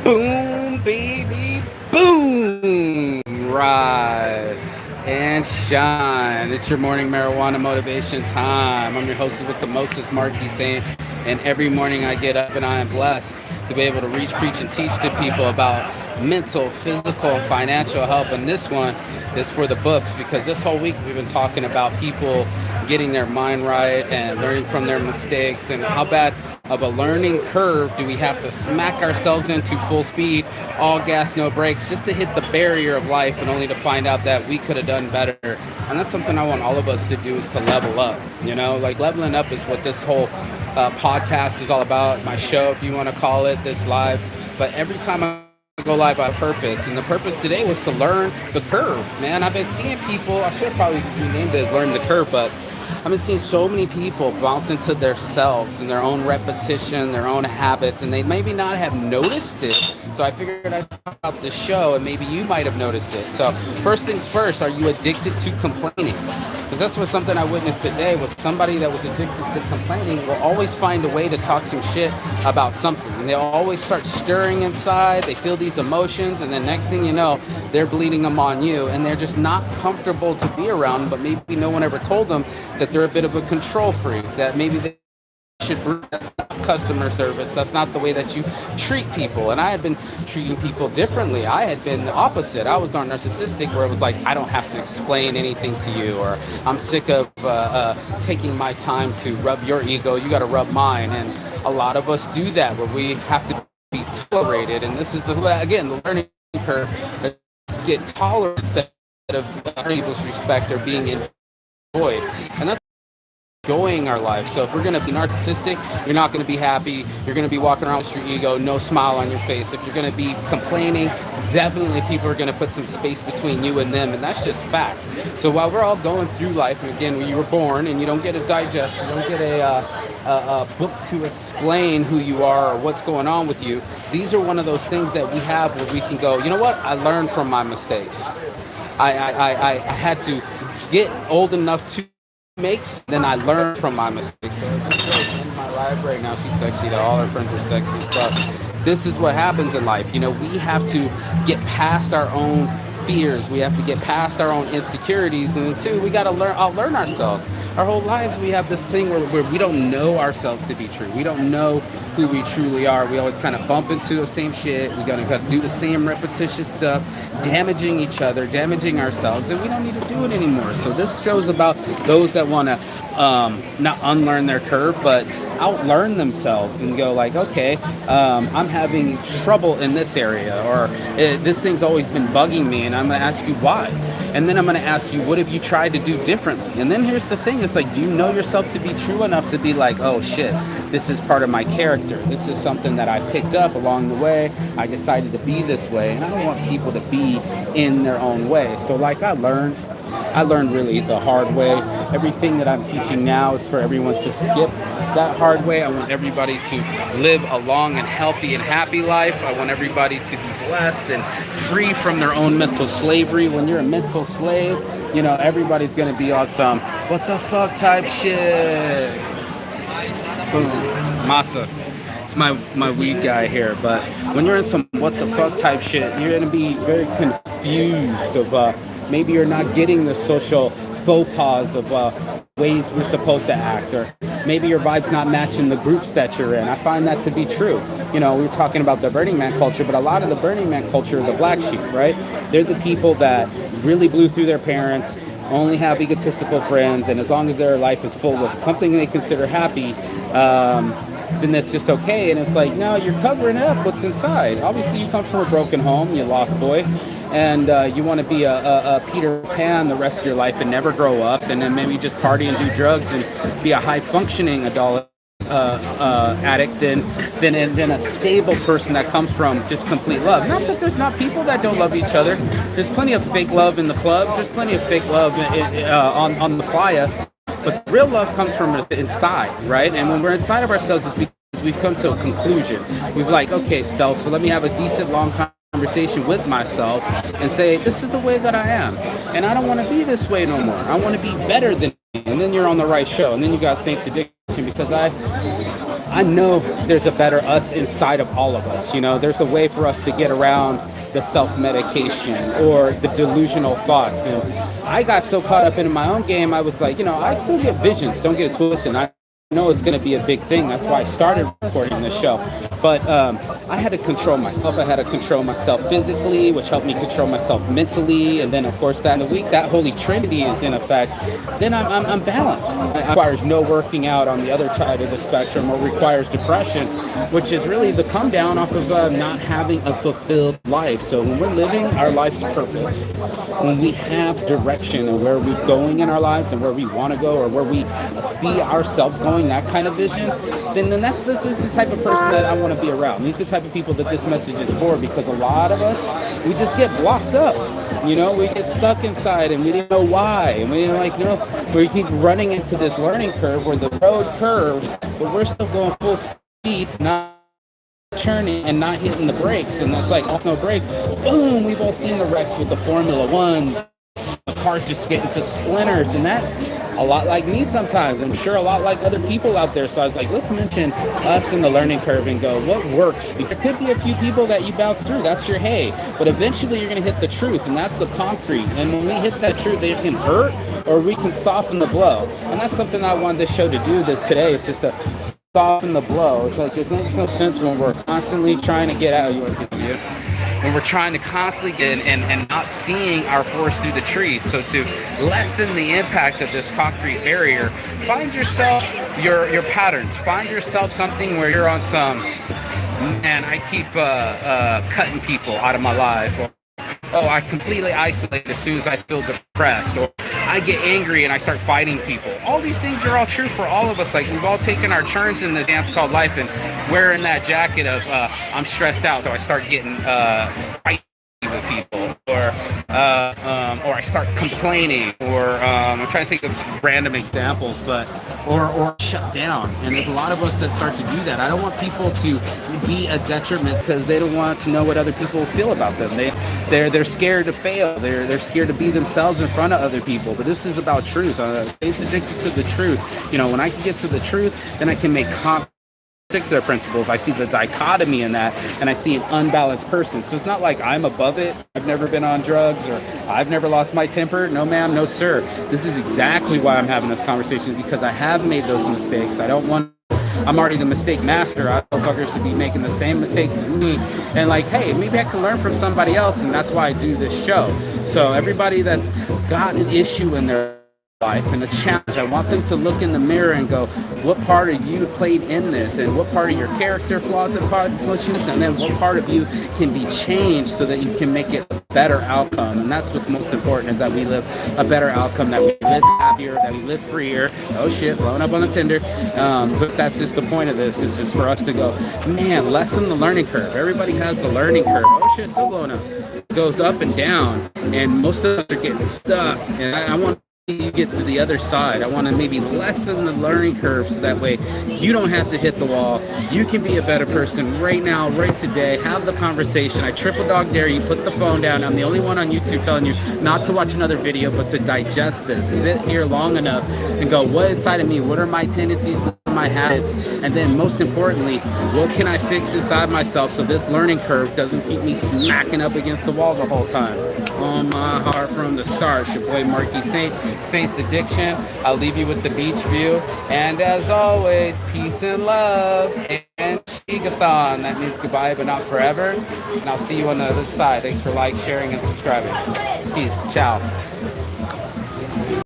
Boom, baby, boom! Rise and shine. It's your morning marijuana motivation time. I'm your host with the Moses Marquis Saint, and every morning I get up and I am blessed to be able to reach, preach, and teach to people about mental, physical, financial help. And this one is for the books because this whole week we've been talking about people getting their mind right and learning from their mistakes and how bad of a learning curve do we have to smack ourselves into full speed, all gas, no brakes, just to hit the barrier of life and only to find out that we could have done better. And that's something I want all of us to do is to level up. You know, like leveling up is what this whole podcast is all about. My show, if you want to call it, this live. But every time I go live on purpose, and the purpose today was to learn the curve, man. I've been seeing people, I should have probably renamed it as learn the curve, but I've been seeing so many people bounce into their selves and their own repetition, their own habits, and they maybe not have noticed it. So I figured I'd talk about the show, and maybe you might have noticed it. So first things first, are you addicted to complaining? Because that's what something I witnessed today was somebody that was addicted to complaining will always find a way to talk some shit about something. And they'll always start stirring inside. They feel these emotions, and then next thing you know, they're bleeding them on you, and they're just not comfortable to be around, but maybe no one ever told them that they're a bit of a control freak, that maybe they should, that's not customer service, that's not the way that you treat people. And I had been treating people differently. I had been the opposite. I was on narcissistic where it was like, I don't have to explain anything to you, or I'm sick of taking my time to rub your ego, you got to rub mine. And a lot of us do that where we have to be tolerated, and this is again the learning curve, get tolerance instead of earning people's respect or being enjoyed. And that's enjoying our life. So if we're going to be narcissistic, you're not going to be happy. You're going to be walking around with your ego, no smile on your face. If you're going to be complaining, definitely people are going to put some space between you and them, and that's just fact. So while we're all going through life, and again, when you were born and you don't get a digest, you don't get a book to explain who you are or what's going on with you, these are one of those things that we have where we can go, you know what, I learned from my mistakes. I had to get old enough to makes, then I learn from my mistakes. So in my life right now, she's sexy, though all her friends are sexy, but this is what happens in life. You know, we have to get past our own fears. We have to get past our own insecurities, and then two, we got to outlearn ourselves. Our whole lives we have this thing where we don't know ourselves to be true. We don't know who we truly are. We always kind of bump into the same shit. We gotta do the same repetitious stuff, damaging each other, damaging ourselves, and we don't need to do it anymore. So this show's about those that want to not unlearn their curve, but outlearn themselves and go like, okay, I'm having trouble in this area, or this thing's always been bugging me, and I'm going to ask you why. And then I'm going to ask you, what have you tried to do differently? And then here's the thing, it's like, do you know yourself to be true enough to be like, oh shit, this is part of my character. This is something that I picked up along the way. I decided to be this way, and I don't want people to be in their own way. So like I learned really the hard way. Everything that I'm teaching now is for everyone to skip that hard way. I want everybody to live a long and healthy and happy life. I want everybody to be blessed and free from their own mental slavery. When you're a mental slave, you know, everybody's going to be on some what the fuck type shit. Boom. Masa. It's my weed guy here, but when you're in some what the fuck type shit, you're going to be very confused of maybe you're not getting the social faux pas of ways we're supposed to act, or maybe your vibe's not matching the groups that you're in. I find that to be true. You know, we were talking about the Burning Man culture, but a lot of the Burning Man culture are the black sheep, right? They're the people that really blew through their parents, only have egotistical friends, and as long as their life is full of something they consider happy, then that's just okay. And it's like, no, you're covering up what's inside. Obviously, you come from a broken home, you lost boy, and you want to be a Peter Pan the rest of your life and never grow up, and then maybe just party and do drugs and be a high-functioning adult addict than a stable person that comes from just complete love. Not that there's not people that don't love each other. There's plenty of fake love in the clubs. There's plenty of fake love on the playa. But real love comes from inside, right? And when we're inside of ourselves, it's because we've come to a conclusion. We've like, okay, self, let me have a decent long conversation with myself and say, this is the way that I am. And I don't want to be this way no more. I want to be better than me. And then you're on the right show. And then you got Saint's Addiction, because I know there's a better us inside of all of us. There's a way for us to get around the self-medication or the delusional thoughts. And I got so caught up in my own game, I was like, I still get visions. Don't get it twisted. I know it's going to be a big thing. That's why I started recording this show. But I had to control myself. I had to control myself physically, which helped me control myself mentally. And then, of course, that in the week, that holy trinity is in effect. Then I'm balanced. It requires no working out on the other side of the spectrum, or requires depression, which is really the come down off of not having a fulfilled life. So when we're living our life's purpose, when we have direction and where we're going in our lives and where we want to go, or where we see ourselves going, that kind of vision, then this is the type of person that I want to be around. These are the type of people that this message is for, because a lot of us, we just get blocked up. We get stuck inside and we didn't know why. And we keep running into this learning curve where the road curves, but we're still going full speed, not churning and not hitting the brakes. And that's like, no brakes. Boom! We've all seen the wrecks with the Formula Ones. The cars just get into splinters, and that a lot like me sometimes. I'm sure a lot like other people out there. So I was like, let's mention us in the learning curve and go, what works? Because there could be a few people that you bounce through. That's your hay. But eventually you're going to hit the truth, and that's the concrete. And when we hit that truth, it can hurt or we can soften the blow. And that's something I wanted this show to do today. It's just to soften the blow. It's like, it makes no sense when we're constantly trying to get out. You want to see the view? When we're trying to constantly get in and not seeing our forest through the trees. So to lessen the impact of this concrete barrier, find yourself your patterns. Find yourself something where you're on some, man, I keep cutting people out of my life. Or, I completely isolate as soon as I feel depressed. Or I get angry and I start fighting people. All these things are all true for all of us. Like, we've all taken our turns in this dance called life and wearing that jacket of I'm stressed out, so I start getting fighting with people, or I start complaining, or I'm trying to think of random examples, but or shut down. And there's a lot of us that start to do that. I don't want people to be a detriment because they don't want to know what other people feel about them. They're scared to fail. They're scared to be themselves in front of other people. But this is about truth. It's addicted to the truth. When I can get to the truth, then I can make stick to their principles. I see the dichotomy in that, and I see an unbalanced person. So it's not like I'm above it. I've never been on drugs, or I've never lost my temper. No, ma'am, no, sir. This is exactly why I'm having this conversation, because I have made those mistakes. I'm already the mistake master. I motherfuckers should be making the same mistakes as me. And like, hey, maybe I can learn from somebody else, and that's why I do this show. So everybody that's got an issue in their life and a challenge, I want them to look in the mirror and go, what part of you played in this, and what part of your character flaws and part of you, and then what part of you can be changed so that you can make it a better outcome. And that's what's most important, is that we live a better outcome, that we live happier, that we live freer. Oh shit, blowing up on the Tinder. But that's just the point of this, is just for us to go, man, lessen the learning curve. Everybody has the learning curve. Oh shit, still blowing up. It goes up and down, and most of us are getting stuck. And I want you get to the other side. I want to maybe lessen the learning curve, so that way you don't have to hit the wall. You can be a better person right now, right today. Have the conversation. I triple dog dare you. Put the phone down. I'm the only one on YouTube telling you not to watch another video, but to digest this. Sit here long enough and go, what is inside of me? What are my tendencies? What are my habits? And then most importantly, what can I fix inside myself so this learning curve doesn't keep me smacking up against the wall the whole time? On my heart from the start, your boy Marky Saint's Addiction. I'll leave you with the beach view. And as always, peace and love and Shigathon. That means goodbye, but not forever. And I'll see you on the other side. Thanks for sharing, and subscribing. Peace. Ciao.